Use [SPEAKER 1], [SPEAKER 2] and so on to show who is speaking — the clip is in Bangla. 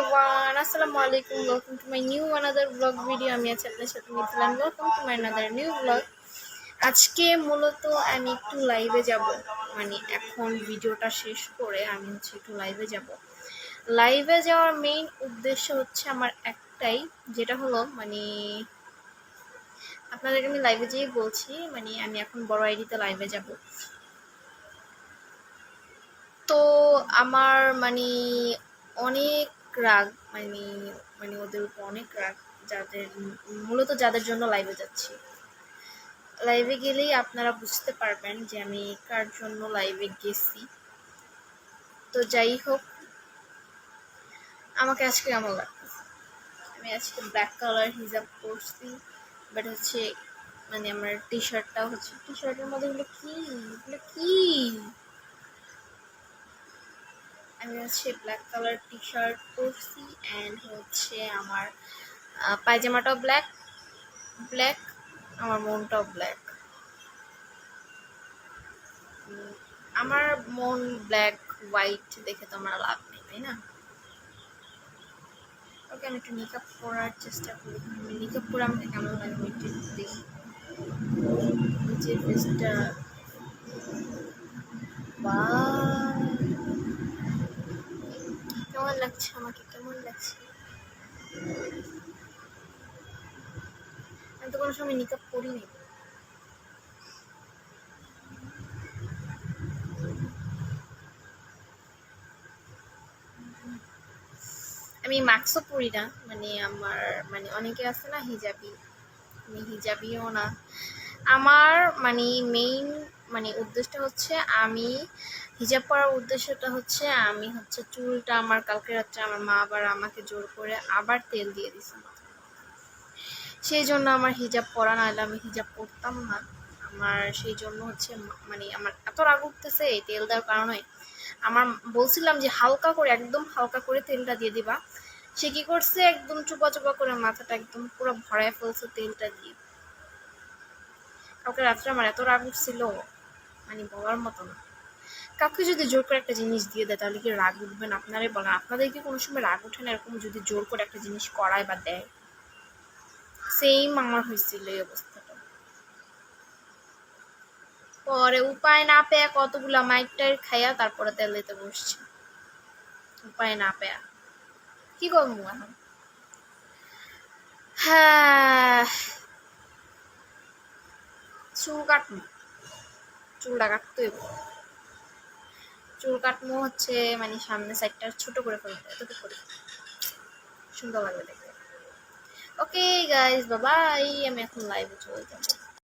[SPEAKER 1] everyone, assalamu alaikum. Welcome to my new another vlog video. আমি আছি আপনার সাথে Mithila. Welcome to my another new vlog. আজকে মূলত আমি একটু লাইভে যাব, মানে এখন ভিডিওটা শেষ করে আমি একটু লাইভে যাব। লাইভে যাওয়ার মেইন উদ্দেশ্য হচ্ছে আমার একটাই, যেটা হলো মানে আপনাদেরকে আমি লাইভে যেয়ে বলছি, মানে আমি এখন বড় আইডিতে লাইভে যাব। তো আমার মানে অনেক রাগ, মানে মানে ওদের উপর অনেক রাগ, যাদের জন্য লাইভে যাচ্ছি। লাইভে গেলেই আপনারা বুঝতে পারবেন যে আমি কার জন্য লাইভে গেছি। তো যাই হোক, আমাকে আজকে কেমন লাগতেছে, আমি আজকে ব্ল্যাক কালার হিজাব পরছি, বাট হচ্ছে মানে আমার টি শার্টটাও হচ্ছে, টি শার্টের মধ্যে এগুলো কি আমি হচ্ছে ব্ল্যাক কালার টি শার্ট পরছি, অ্যান্ড হচ্ছে আমার পায়জামাটাও ব্ল্যাক, আমার মনটাও ব্ল্যাক। আমার মন ব্ল্যাক হোয়াইট দেখে তো আমার লাভ নেই, তাই না? ওকে, আমি একটু মেকআপ করার চেষ্টা করি। মেকআপ করে আমাকে কেমন লাগে আমি একটু দেখি। নিজের ফেসটা কেমন লাগছে, আমাকে কেমন লাগছে? আমি তো কোনো সময় মেকআপ করিনি। আমি মাস্কও পরি না, মানে আমার মানে অনেকে আছে না হিজাবি, আমি হিজাবিও না। আমার মানে মেইন মানে উদ্দেশ্যটা হচ্ছে, আমি হিজাব পরার উদ্দেশ্যটা হচ্ছে আমি হচ্ছে চুলটা আমার কালকে রাত্রে আমার মা আবার আমাকে জোর করে আবার তেল দিয়ে দিছে, সেই জন্য আমার হিজাব পরা, নাহলে আমি হিজাব পরতাম না। আমার সেই জন্য হচ্ছে মানে আমার এত রাগ উঠতেছে এই তেল দেওয়ার কারণে। আমার বলছিলাম যে হালকা করে, একদম হালকা করে তেলটা দিয়ে দিবা, সে কি করছে একদম চুপা চুপা করে মাথাটা একদম পুরো ভরায় ফেলছে তেলটা দিয়ে। কাউকে রাত্রে আমার এত রাগ উঠছিল, মানে বলার মতো না। কাউকে যদি জোর করে একটা জিনিস দিয়ে দেয় তাহলে কি রাগ উঠবেন? আপনারাই বলেন, আপনাদের কি কোনো সময় রাগ ওঠে না এরকম যদি জোর করে একটা জিনিস করায় বা দেয়? সেম আমার হয়েছিল এই অবস্থাটা। পরে উপায় না পেয়ে কতগুলা মাইক টাইর খাইয়া তারপরে তেল দিতে বসছে, উপায় না পেয়া কি করবো এখন। হ্যাঁ, চুলটা কাটতে হইব। চুল কাটমো হচ্ছে মানে সামনে সাইডটা ছোট করে ফেলতে, এতটুকু করে সুন্দর লাগবে দেখতে। ওকে গাইজ, বাই বাই, আমি এখন লাইভে চলে যাবো।